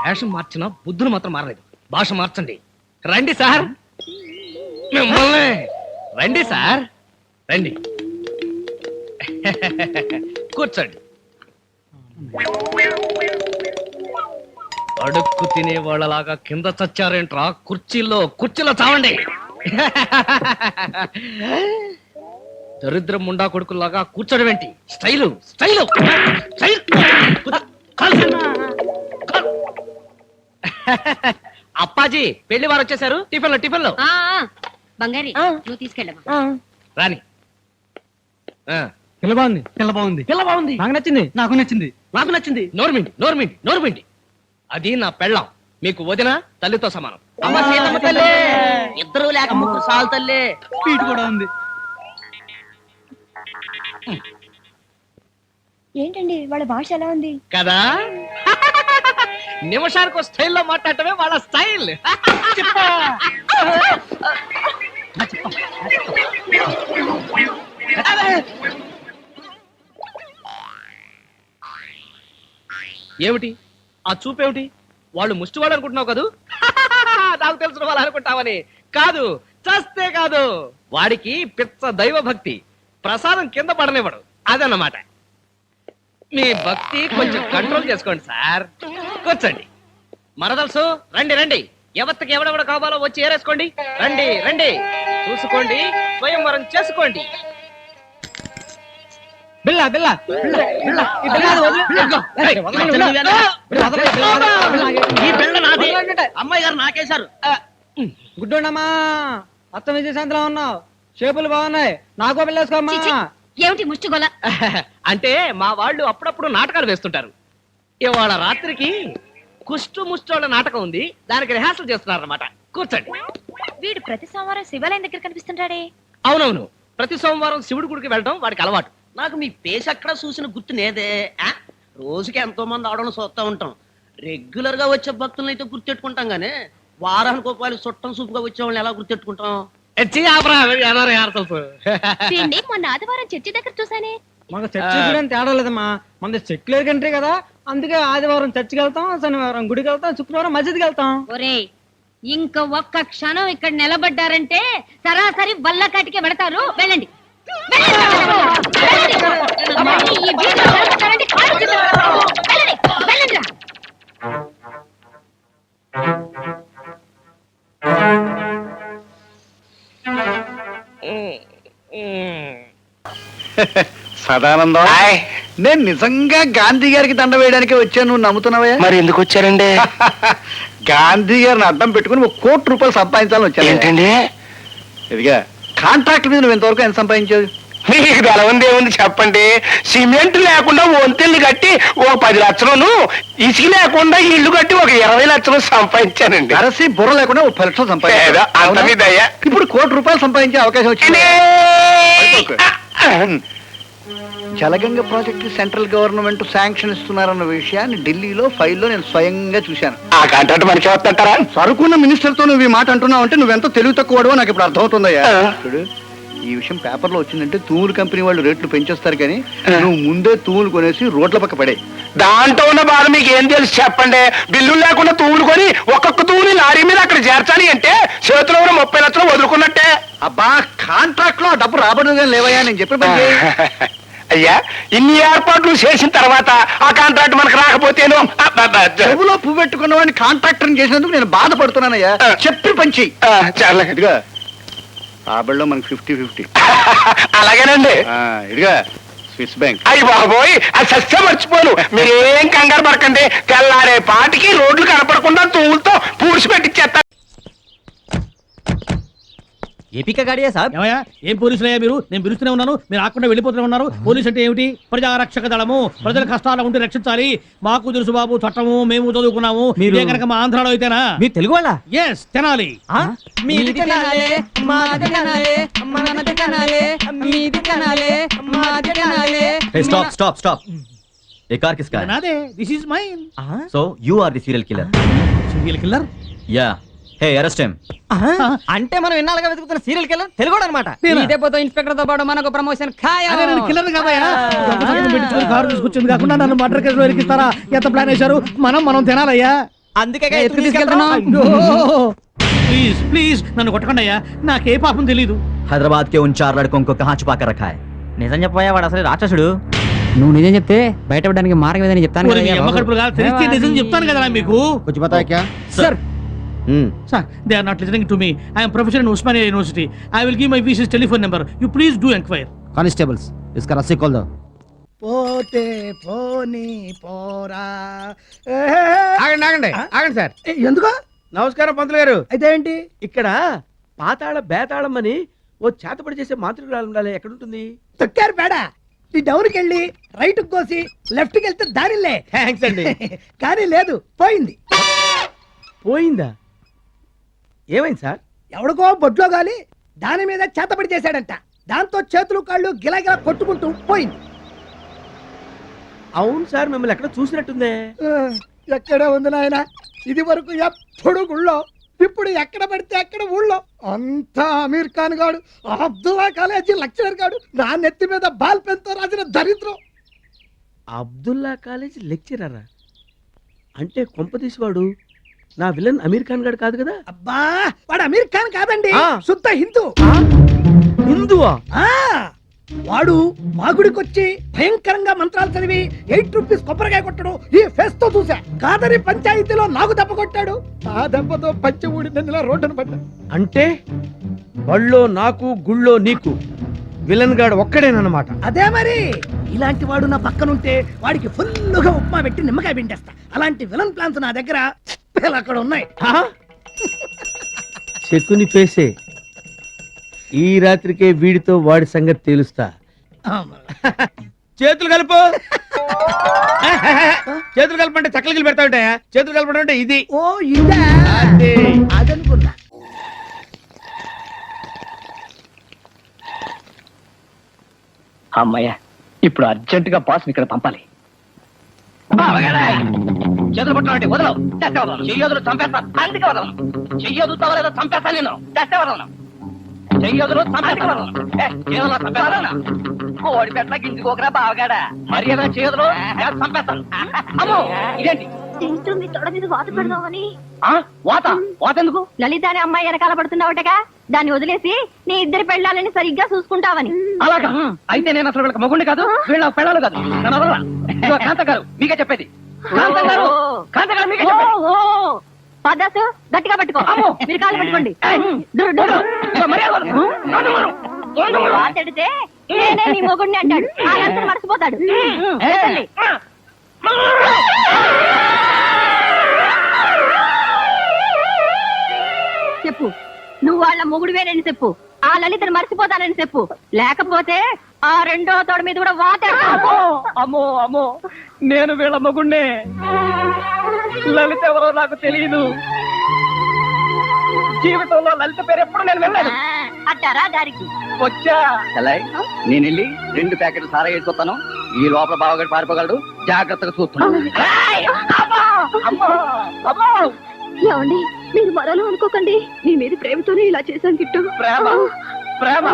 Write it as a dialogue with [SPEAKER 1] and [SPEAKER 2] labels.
[SPEAKER 1] వేషం మార్చినా బుద్ధులు మాత్రం మారలేదు. భాష మార్చండి. రండి సార్, మిమ్మల్ని రండి సార్, రండి కూర్చోండి. అడుక్కు తినే వాళ్ళలాగా కింద చచ్చారేంట్రా? కుర్చీలో చావండి. దరిద్రం ముండా కొడుకులాగా కూర్చోడం ఏంటి? Style style style. అప్పాజీ పెళ్లి వారు వచ్చేసారు. టిఫిన్లో
[SPEAKER 2] బంగారి నువ్వు తీసుకెళ్ళమా.
[SPEAKER 1] రాని.
[SPEAKER 3] పిల్ల బాగుంది. నాకు నచ్చింది.
[SPEAKER 1] నోర్మిండి. అది నా పెళ్ళాం. మీకు వదిన తల్లితో సమానం.
[SPEAKER 4] అమ్మ సీతమ్మ తల్లి, ఇద్దరు లేక ముగ్గురు సాలు తల్లి.
[SPEAKER 3] పీటు కూడా ఉంది.
[SPEAKER 2] ఏంటండి వాళ్ళ భాష ఎలా ఉంది
[SPEAKER 1] కదా? నిమిషానికి స్టైల్లో మాట్లాడటమే వాళ్ళ స్టైల్. ఏమిటి ఆ చూపేమిటి? వాళ్ళు ముష్టివాడు అనుకుంటున్నావు కదూ? నాకు తెలిసిన వాళ్ళు అనుకుంటావని కాదు, చస్తే కాదు. వాడికి పిచ్చ దైవ భక్తి. ప్రసాదం కింద పడనివ్వడు. అదన్నమాట. మీ భక్తి కొంచెం కంట్రోల్ చేసుకోండి సార్. కూర్చోండి. మరదలుసు రండి. ఎవరికి ఎవడెవడ కావాలో వచ్చి ఏరేసుకోండి. రండి చూసుకోండి, స్వయంవరం చేసుకోండి.
[SPEAKER 4] అమ్మాయి గారు నాకేశారు.
[SPEAKER 3] గుడ్డోండమ్మా, అత్త విజయశాంతిలో ఉన్నావు. షేపులు బాగున్నాయి. నాకో పిల్లేసుకోమ్మా.
[SPEAKER 2] ఏమిటి ముష్టిగొల?
[SPEAKER 1] అంటే మా వాళ్ళు అప్పుడప్పుడు నాటకాలు వేస్తుంటారు. ఇవాళ రాత్రికి కుష్టు ముష్టోళ్ళ నాటకం ఉంది. దానికి రిహార్సల్ చేస్తున్నారన్నమాట. కూర్చోండి.
[SPEAKER 2] వీడు ప్రతి సోమవారం శివాలయం దగ్గర కనిపిస్తుంటాడే.
[SPEAKER 1] అవునవును, ప్రతి సోమవారం శివుడి గుడికి వెళ్ళడం వాడికి అలవాటు.
[SPEAKER 4] నాకు మీ పేస్ ఎక్కడ చూసిన గుర్తు నేదే. రోజుకి ఎంతో మంది ఆడవాళ్ళు చూస్తూ ఉంటాం. రెగ్యులర్ గా వచ్చే భక్తులను అయితే గుర్తెట్టుకుంటాం గానీ వారానికి ఒకవేళ చుట్టం సూపుగా వచ్చే వాళ్ళని ఎలా గుర్తెట్టుకుంటాం?
[SPEAKER 2] మొన్న ఆదివారం చర్చి దగ్గర చూసానే.
[SPEAKER 3] మాకు చర్చి చూడని తేడా లేదమ్మా. మన సెక్యులర్ కంట్రీ కదా, అందుకే ఆదివారం చర్చికి వెళ్తాం, శనివారం గుడికి వెళ్తాం, శుక్రవారం మస్జిద్కి వెళ్తాం.
[SPEAKER 2] ఒరే, ఇంక ఒక్క క్షణం ఇక్కడ నిలబడ్డారంటే సరాసరి వల్లకాటికే పెడతారు. వెళ్ళండి.
[SPEAKER 5] సదానందం, నేను నిజంగా గాంధీ గారికి దండ వేయడానికి వచ్చాను. నువ్వు నమ్ముతున్నావా?
[SPEAKER 6] మరి ఎందుకు వచ్చారండి?
[SPEAKER 5] గాంధీ గారిని అడ్డం పెట్టుకుని 1 కోటి రూపాయలు సంపాదించాలని వచ్చాను.
[SPEAKER 6] ఏంటండి?
[SPEAKER 5] ఇదిగా కాంట్రాక్ట్ మీద నువ్వు ఇంతవరకు ఎంత సంపాదించావు?
[SPEAKER 6] మీకు తెలవంది ఏముంది చెప్పండి. సిమెంట్ లేకుండా వంతెల్ని కట్టి 10 లక్షలను, ఇసుక లేకుండా ఇల్లు కట్టి 20 లక్షలు సంపాదించానండి.
[SPEAKER 5] అరసి బుర్ర లేకుండా 10 లక్షలు సంపాదించా. ఇప్పుడు 1 కోటి రూపాయలు సంపాదించే అవకాశం వచ్చింది. Jalaganga project central government sanction ఇస్తున్నారన్న విషయాన్ని ఢిల్లీలో ఫైల్లో నేను స్వయంగా చూశాను.
[SPEAKER 6] ఆ కాంట్రాక్ట్ మనకి వస్తుంటారా?
[SPEAKER 5] సరుకున్న మినిస్టర్ తో నువ్వు ఈ మాట అంటున్నావు అంటే నువ్వెంతో తెలివి తక్కువడో నాకు ఇప్పుడు అర్థమవుతుందయ్యా. చూడు, ఈ విషయం పేపర్లో వచ్చిందంటే తూములు కంపెనీ వాళ్ళు రేట్లు పెంచేస్తారు, కానీ నువ్వు ముందే తూములు కొనేసి రోడ్ల పక్క పడే.
[SPEAKER 6] దాంట్లో ఉన్న బాధ మీకు ఏం తెలుసు చెప్పండి. బిల్లు లేకుండా తూములు కొని ఒక్కొక్క తూముని లారీ మీద అక్కడ చేర్చాలి అంటే చేతిలో 30 లక్షలు వదులుకున్నట్టే.
[SPEAKER 5] అబ్బా, కాంట్రాక్ట్ లో డబ్బు రాబడుగా లేవయ్యా నేను చెప్పిన.
[SPEAKER 6] అయ్యా, ఇన్ని ఏర్పాట్లు చేసిన తర్వాత ఆ కాంట్రాక్ట్ మనకు రాకపోతేనో
[SPEAKER 5] చెవులో పువ్వు పెట్టుకున్న వాడిని కాంట్రాక్టర్ చేసినందుకు నేను బాధపడుతున్నానయ్యా. చెప్పి పంచి
[SPEAKER 6] చాలా
[SPEAKER 5] ఇదిగా రాబడిలో మనకి 50-50.
[SPEAKER 6] అలాగేనండి.
[SPEAKER 5] ఇదిగా స్విస్ బ్యాంక్.
[SPEAKER 6] అయ్యి బాబోయ్, అది సస్య మర్చిపోను. మీరేం కంగారు పడకండి. తెల్లారే పాటికి రోడ్లు కనపడకుండా తూములతో పూడ్చి పెట్టిచ్చేస్తారు.
[SPEAKER 7] ఏపీకా గాడియా సాబ్.
[SPEAKER 8] ఏమయ్యా, ఏం పోలీసులయ్యా మీరు? నేను పిలుస్తూనే ఉన్నాను, మీరు ఆకుండా వెళ్ళిపోతూనే ఉన్నారు. పోలీసు అంటే ఏమిటి? ప్రజారక్షక దళము. ప్రజల కష్టాలు ఉంటే రక్షించాలి. మాకు తెలుసు బాబు చట్టము, మేము చదువుకున్నాము. మీరే కనుక మా ఆంధ్రాలో అయితేనా?
[SPEAKER 7] మీరు తెలుగు వాళ్ళ?
[SPEAKER 8] Yes, Tenali.
[SPEAKER 7] Stop stop stop. ఏ కార్ కిస్కా?
[SPEAKER 8] నాదే. This is mine.
[SPEAKER 7] So you are the serial killer?
[SPEAKER 8] Serial killer?
[SPEAKER 7] Yeah. Hey arrest him.
[SPEAKER 3] అంటే మనం ఇన్నాళ్ళుగా వెతుకుతున్న సీరియల్ కిల్లర్ తెలుగు అనమాట.
[SPEAKER 8] నేనా?
[SPEAKER 3] ఈ దెబ్బతో ఇన్స్పెక్టర్ తో పాటు మనకు ప్రమోషన్ ఖాయం.
[SPEAKER 8] అరే నేను కిల్లర్ కాదయ్యా. దొంగ సంతకం పెట్టించుకొని కారు తీసుకొచ్చింది కాకుండా నన్ను మర్డర్ కేసులో ఇరికిస్తారా? ఎంత ప్లాన్ వేశారు? మనం తినాలయ్యా.
[SPEAKER 3] అందుకే ఎత్తుకు తీసుకెళ్తున్నాం.
[SPEAKER 8] ప్లీజ్ ప్లీజ్ నన్ను కొట్టకండి అయ్యా, నాకే పాపం తెలీదు.
[SPEAKER 7] హైదరాబాద్ కే ఉన్ 4 लड़कों को कहां छुपा कर रखा है?
[SPEAKER 3] నిజం చెప్పాయా, వాడు అసలు రాక్షసుడు. నువ్వు నిజం చెప్తే బయటపడడానికి మార్గం ఏదని చెప్తాను
[SPEAKER 8] ఓరి మీ అమ్మ కడుపులు కాదు, తెలిస్తే నిజం చెప్తాను కదా మీకు.
[SPEAKER 7] Sir
[SPEAKER 8] sir they are not listening to me. I'm professor in Osmania university. I will give my VC's telephone number. You please do enquire.
[SPEAKER 3] Constables ఇస్కా రస్సీ खोल दो.
[SPEAKER 9] పోతే పోనీ పోరా. ఆగండి సార్. ఎందుకు? నమస్కారం పంతులు గారు. అయితే ఏంటి ఇక్కడ పాతాళ బేతాళం అని ఓ చేతపడి చేసే మాతృకురాలు ఉండాలి. ఎక్కడుంటుంది? తొక్కారు పేడ. ఈ డౌన్కి వెళ్ళి రైట్ కోసి లెఫ్ట్ కి వెళ్తే దారిలే. థ్యాంక్స్ అండి. కానీ లేదు, పోయింది. పోయిందా? ఏమైంది సార్? ఎవడికో బొడ్లో గాలి దాని మీద చేతపడి చేశాడంట. దాంతో చేతులు కాళ్ళు గిలగిలా కొట్టుకుంటూ పోయింది. అవును సార్, మిమ్మల్ని ఎక్కడ చూసినట్టుందే. ఎక్కడ ఉంది నాయన? ఇది వరకు ఎప్పుడు గుళ్ళో, ఇప్పుడు ఎక్కడ పడితే అక్కడ ఊళ్ళో. అంతా అమీర్ ఖాన్ గాడు, అబ్దుల్లా కాలేజీ లెక్చరర్ గాడు, నా నెత్తి మీద బాల్ పెన్ తో రాసిన దరిద్రం. అబ్దుల్లా కాలేజీ లెక్చరరా? అంటే కొంపతీసి వాడు నా విలన్ అమీర్ ఖాన్ గాడు కాదు కదా? అబ్బా, వాడు అమీర్ ఖాన్ కాదండి, శుద్ధ హిందూ. హిందువా? వాడు మా గుడికొచ్చి భయంకరంగా మంత్రాలు చదివి 8 రూపీస్ కొబ్బరికాయ కొట్టడం ఈ ఫేస్ తో చూసా. కాదరి పంచాయతీలో నాకు దెబ్బ కొట్టాడు. ఆ దెబ్బతో పంచి ఊడి నన్ను రోడ్డును పడ్డా. అంటే బళ్ళో నాకు గుళ్ళో నీకు విలన్ గాడు ఒక్కడేనమాట. అదే మరి. ఇలాంటి వాడు నా పక్కనుంటే వాడికి ఫుల్లుగా ఉప్మా పెట్టి నిమ్మకాయ పిండేస్తా. అలాంటి విలన్ ప్లాన్స్ నా దగ్గర అక్కడ ఉన్నాయి. చెక్కుని పేసే ఈ రాత్రికే వీడితో వాడి సంగతి తేలుస్తా. చేతులు కలుపు. చేతులు కలపంటే చక్కలు పెడతా ఉంటాయా? చేతులు కలపడం అంటే ఇది. ఓ ఇదే అదనుకున్నా.
[SPEAKER 1] అమ్మయ్య, ఇప్పుడు అర్జెంట్ గా బాస్ ఇక్కడ పంపాలి. చేతులు పట్టాలంటే వదలవు, చెయ్యదులు చంపేస్తాను. అందుకే వదలను. చెయ్యదు తవలేదో చంపేస్తాను. నేను తెస్తే వదలను. చెయ్యదులు చంపేస్తాను. కోడి పెట్ట గింజుకోకరా బావగాడా. మరి ఏదైనా చేయదులు చంపేస్తాను. అమ్మో, ఇదేంటి?
[SPEAKER 2] తింటుంది తొడ మీద వాత పెడదామని.
[SPEAKER 1] వాత వాత ఎందుకు?
[SPEAKER 2] లలిత అనే అమ్మాయి వెనకాల పడుతున్నావటగా, దాన్ని వదిలేసి నీ ఇద్దరు పెళ్ళాలని సరిగ్గా చూసుకుంటావని.
[SPEAKER 1] అలాగా? అయితే నేను అసలు వీళ్ళకి మొగుండి కాదు, వీళ్ళ పెళ్ళాలు కాదు. నన్ను వదలరా. ఇదిగో కాంత గారు, మీకే చెప్పేది. కాంత గారు, కాంత గారు, మీకే చెప్పేది.
[SPEAKER 2] పదాసు గట్టిగా పట్టుకో. మీరు కాళ్ళు పట్టుకోండి. వాతడితే నేనే నీ మొగుడిని అంటాడు. ఆ మర్చిపోతాడు. చెప్పు, నువ్వు వాళ్ళ మొగుడువేనని చెప్పు. ఆ లలితను మర్చిపోతానని చెప్పు. లేకపోతే ఆ రెండో తోడ మీద కూడా వాతాడు.
[SPEAKER 1] అమ్మో అమ్మో, నేను వీళ్ళ మొగుణ్ణే. లలిత ఎవరో నాకు తెలియదు. జీవితంలో లలిత పేరు ఎప్పుడు నేను వెళ్ళాను.
[SPEAKER 2] అట్టారా దారికి
[SPEAKER 1] వచ్చా. నేను వెళ్ళి 2 ప్యాకెట్లు సారా వేసుకొస్తాను. ఈ లోపల బావగాడు పారిపోగలడు. జాగ్రత్తగా చూస్తున్నాను.
[SPEAKER 2] ఏమండి, మీరు మరలో అనుకోకండి. నీ మీద ప్రేమతోనే ఇలా చేశాను గిట్టు.
[SPEAKER 1] ప్రేమ ప్రేమ